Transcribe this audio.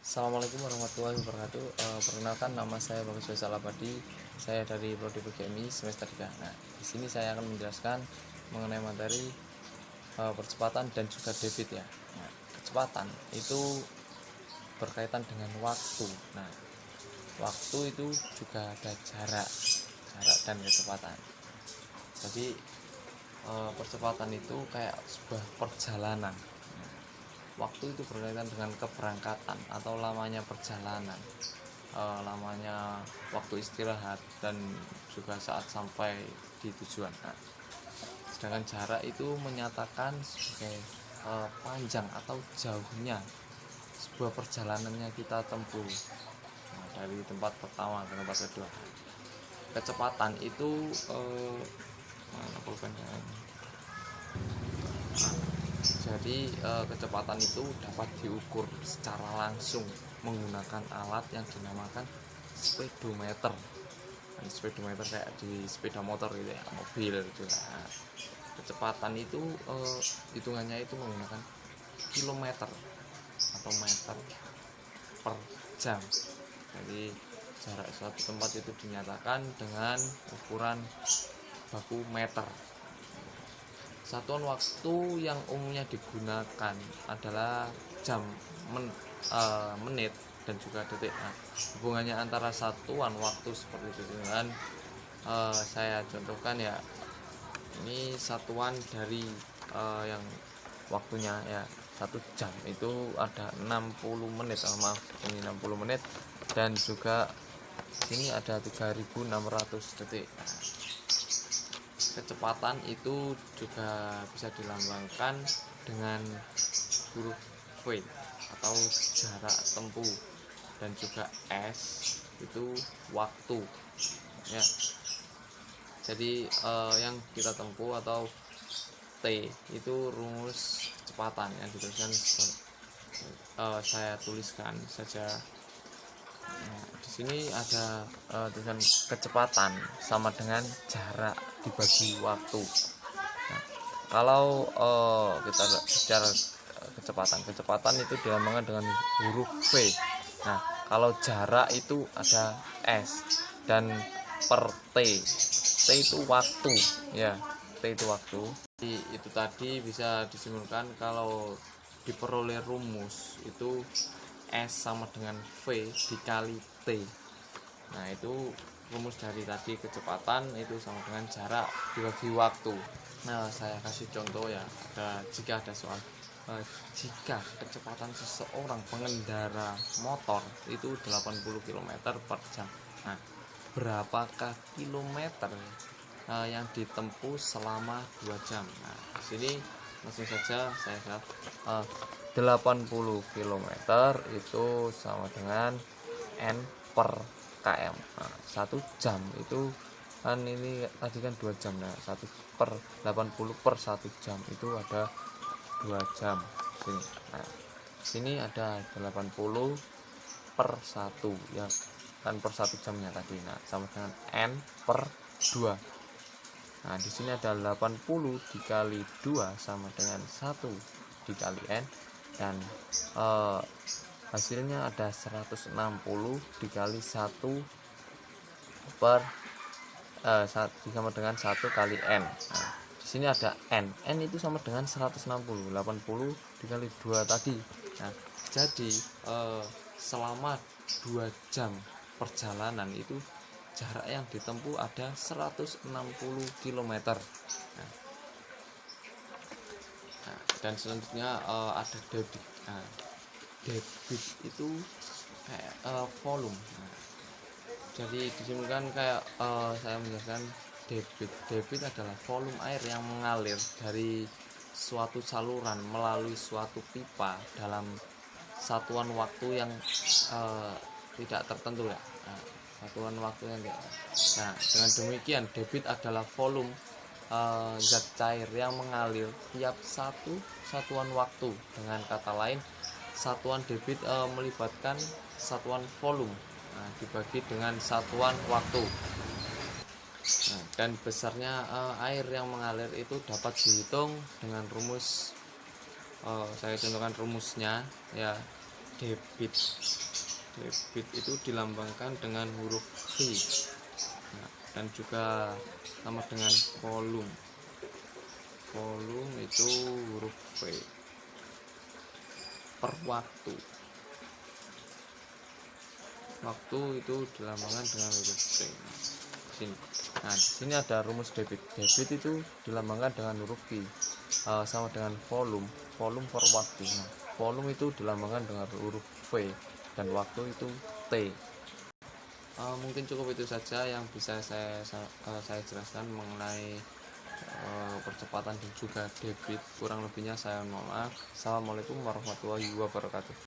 Assalamualaikum warahmatullahi wabarakatuh. Perkenalkan, nama saya Bagus Faisal Abadi. Saya dari Prodi Biochemie semester 3. Nah, di sini saya akan menjelaskan mengenai materi percepatan dan juga debit ya. Nah, kecepatan itu berkaitan dengan waktu. Nah, waktu itu juga ada jarak dan kecepatan. Jadi percepatan itu kayak sebuah perjalanan. Waktu itu berkaitan dengan keberangkatan atau lamanya perjalanan, lamanya waktu istirahat, dan juga saat sampai di tujuan. Nah, sedangkan jarak itu menyatakan sebagai panjang atau jauhnya sebuah perjalanannya kita tempuh, dari tempat pertama ke tempat kedua. Kecepatan itu jadi kecepatan itu dapat diukur secara langsung menggunakan alat yang dinamakan speedometer. Speedometer kayak di sepeda motor gitu ya, mobil gitu. Nah, kecepatan itu hitungannya itu menggunakan kilometer atau meter per jam. Jadi jarak suatu tempat itu dinyatakan dengan ukuran baku meter. Satuan waktu yang umumnya digunakan adalah jam, menit, dan juga detik. Nah, hubungannya antara satuan waktu seperti itu dengan saya contohkan ya, ini satuan dari yang waktunya ya 1 jam itu ada 60 menit. Maaf, ini 60 menit, dan juga sini ada 3600 detik. Kecepatan itu juga bisa dilambangkan dengan huruf V atau jarak tempuh, dan juga S itu waktu ya. Jadi yang kita tempuh atau T itu rumus kecepatan yang dituliskan, saya tuliskan saja. Nah, di sini ada tulisan kecepatan sama dengan jarak dibagi waktu. Nah, kalau kita bicara kecepatan itu dilambangkan dengan huruf V. Nah, kalau jarak itu ada S dan per T. T itu waktu ya. T itu waktu. Jadi itu tadi bisa disimpulkan kalau diperoleh rumus itu S sama dengan V dikali T. Nah, itu rumus dari tadi kecepatan itu sama dengan jarak dibagi waktu. Nah, saya kasih contoh ya, jika ada soal jika kecepatan seseorang pengendara motor itu 80 km per jam. Nah, berapakah kilometer yang ditempuh selama 2 jam? Nah, di sini langsung saja saya jawab, 80 km itu sama dengan N per km. Nah, 1 jam itu kan ini tadi kan 2 jam. Nah, 1 per 80 per 1 jam itu ada 2 jam sini. Nah, sini ada 80 per 1 ya kan, per 1 jamnya tadi. Nah, sama dengan N per 2. Nah, di sini ada 80 dikali 2 sama dengan 1 dikali N, dan hasilnya ada 160 dikali 1 per sama dengan 1 kali N. Nah, di sini ada N itu sama dengan 160, 80 dikali 2 tadi. Nah, jadi selama 2 jam perjalanan itu jarak yang ditempuh ada 160 km. Nah, dan selanjutnya ada debit. Nah, debit itu kayak volume. Nah, jadi disimpulkan kayak saya menjelaskan, debit adalah volume air yang mengalir dari suatu saluran melalui suatu pipa dalam satuan waktu yang tidak tertentu ya. Nah, satuan waktu yang tidak. Nah, dengan demikian debit adalah volume zat cair yang mengalir tiap satu satuan waktu. Dengan kata lain, satuan debit melibatkan satuan volume, dibagi dengan satuan waktu. Nah, dan besarnya air yang mengalir itu dapat dihitung dengan rumus. Saya contohkan rumusnya ya. debit. Debit itu dilambangkan dengan huruf V. Nah, dan juga sama dengan volume. Volume itu huruf V. Per waktu. Waktu itu dilambangkan dengan huruf V. Sini. Nah, di sini ada rumus debit. Debit itu dilambangkan dengan huruf V. Sama dengan volume. Volume per waktu. Nah, volume itu dilambangkan dengan huruf V dan waktu itu T. Mungkin cukup itu saja yang bisa saya jelaskan mengenai percepatan dan juga debit. Kurang lebihnya saya mohon maaf. Assalamualaikum warahmatullahi wabarakatuh.